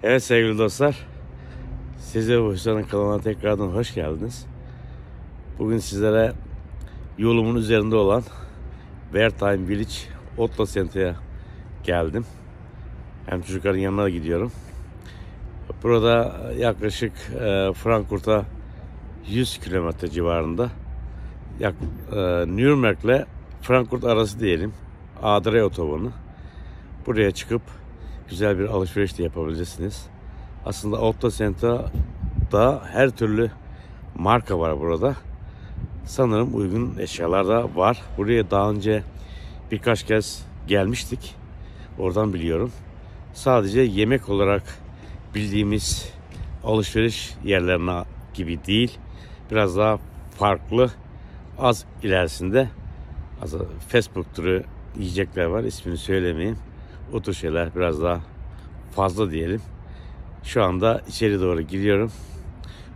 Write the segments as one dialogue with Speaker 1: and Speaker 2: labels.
Speaker 1: Evet sevgili dostlar, size bu Hüsnü'nün kanalına tekrardan hoş geldiniz. Bugün sizlere yolumun üzerinde olan Wertheim Village Outlet Center'a geldim. Hem çocukların yanına gidiyorum. Burada yaklaşık Frankfurt'a 100 kilometre civarında. Nürnberg'le Frankfurt arası diyelim. A3 otobanı. Buraya çıkıp güzel bir alışveriş de yapabilirsiniz. Aslında Outlet Center'da her türlü marka var burada. Sanırım uygun eşyalar da var. Buraya daha önce birkaç kez gelmiştik. Oradan biliyorum. Sadece yemek olarak bildiğimiz alışveriş yerlerine gibi değil. Biraz daha farklı. Az ilerisinde fast food türü yiyecekler var. İsmini söylemeyeyim. O tür şeyler biraz daha fazla diyelim. Şu anda içeri doğru gidiyorum.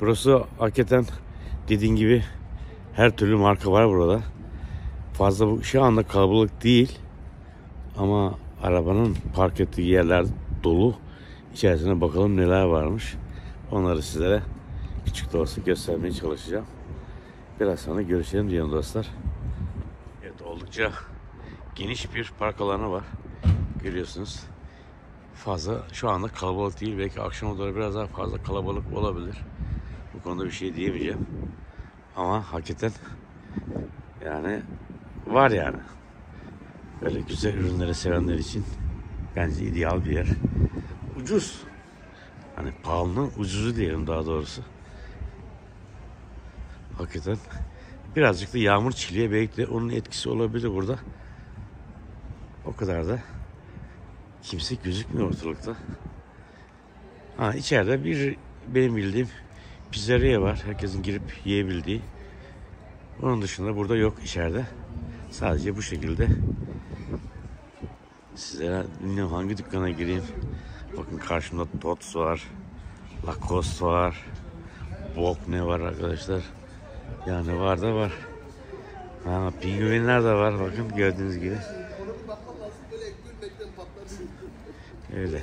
Speaker 1: Burası hakikaten dediğim gibi her türlü marka var burada. Fazla şu anda kalabalık değil. Ama arabanın park ettiği yerler dolu. İçerisine bakalım neler varmış. Onları sizlere küçük de olsa göstermeye çalışacağım. Biraz sonra görüşelim diyorum dostlar. Evet, oldukça geniş bir park alanı var. Görüyorsunuz. Fazla şu anda kalabalık değil. Belki akşama doğru biraz daha fazla kalabalık olabilir. Bu konuda bir şey diyemeyeceğim. Ama hakikaten yani var yani. Böyle güzel ürünleri sevenler için bence ideal bir yer. Ucuz. Hani pahalının ucuzu diyelim daha doğrusu. Hakikaten birazcık da yağmur çiliğe belki de onun etkisi olabilir burada. O kadar da kimse gözükmüyor ortalıkta. İçeride benim bildiğim pizzeria var. Herkesin girip yiyebildiği. Onun dışında burada yok içeride. Sadece bu şekilde. Sizlere bilmiyorum hangi dükkana gireyim. Bakın karşımda Tots var. Lacoste var. Bok ne var arkadaşlar. Yani var da var. Penguenler de var. Bakın gördüğünüz gibi. Öyle.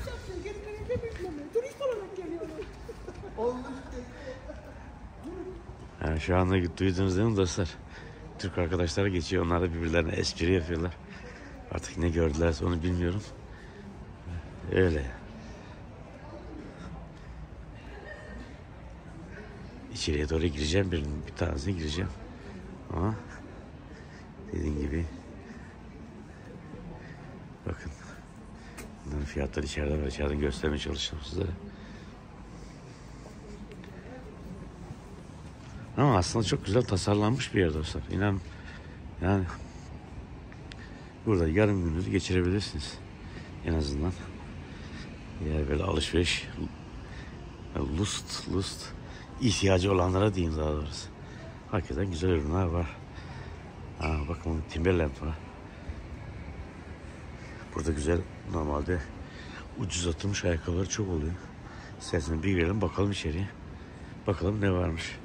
Speaker 1: Yani şu anda duyduğunuz değil mi dostlar? Türk arkadaşlar geçiyor. Onlar da birbirlerine espri yapıyorlar. Artık ne gördülerse onu bilmiyorum. Öyle. İçeriye doğru gireceğim. Bir tanesine gireceğim. Ama dediğim gibi bakın bunların fiyatları içeride var. İçeriden göstermeye çalışacağım sizlere. Ama aslında çok güzel tasarlanmış bir yer dostlar. İnan yani burada yarım gününüzü geçirebilirsiniz. En azından. Eğer böyle alışveriş lust ihtiyacı olanlara diyeyim daha doğrusu. Hakikaten güzel ürünler var. Bakın Timberland var. Burada güzel normalde ucuz atılmış ayakkabıları çok oluyor. İsterseniz bir girelim bakalım içeriye. Bakalım ne varmış.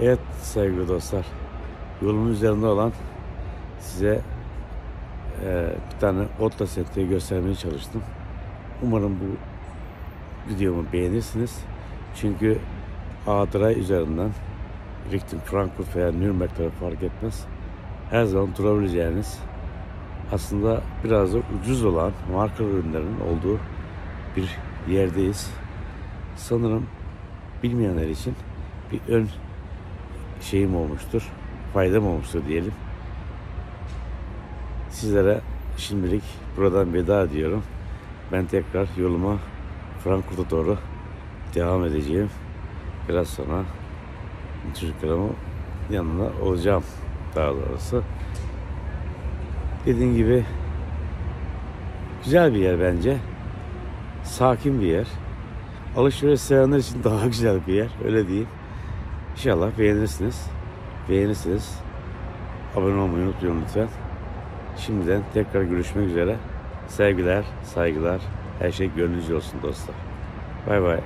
Speaker 1: Evet sevgili dostlar, yolumun üzerinde olan size bir tane outlet center'ı göstermeye çalıştım. Umarım bu videomu beğenirsiniz. Çünkü Adray üzerinden Richtung, Frankfurt veya Nürnberg tarafı fark etmez. Her zaman durabileceğiniz, aslında biraz da ucuz olan markalı ürünlerin olduğu bir yerdeyiz. Sanırım bilmeyenler için bir ön şeyim olmuştur, faydam olmuştur diyelim. Sizlere şimdilik buradan veda ediyorum. Ben tekrar yoluma Frankfurt'a doğru devam edeceğim. Biraz sonra çocuklarımın yanında olacağım daha doğrusu. Dediğim gibi güzel bir yer bence. Sakin bir yer. Alışveriş sevenler için daha güzel bir yer. Öyle diyeyim. İnşallah beğenirsiniz. Beğenirsiniz. Abone olmayı unutmayın lütfen. Şimdiden tekrar görüşmek üzere. Sevgiler, saygılar. Her şey gönlünüzce olsun dostlar. Bay bay.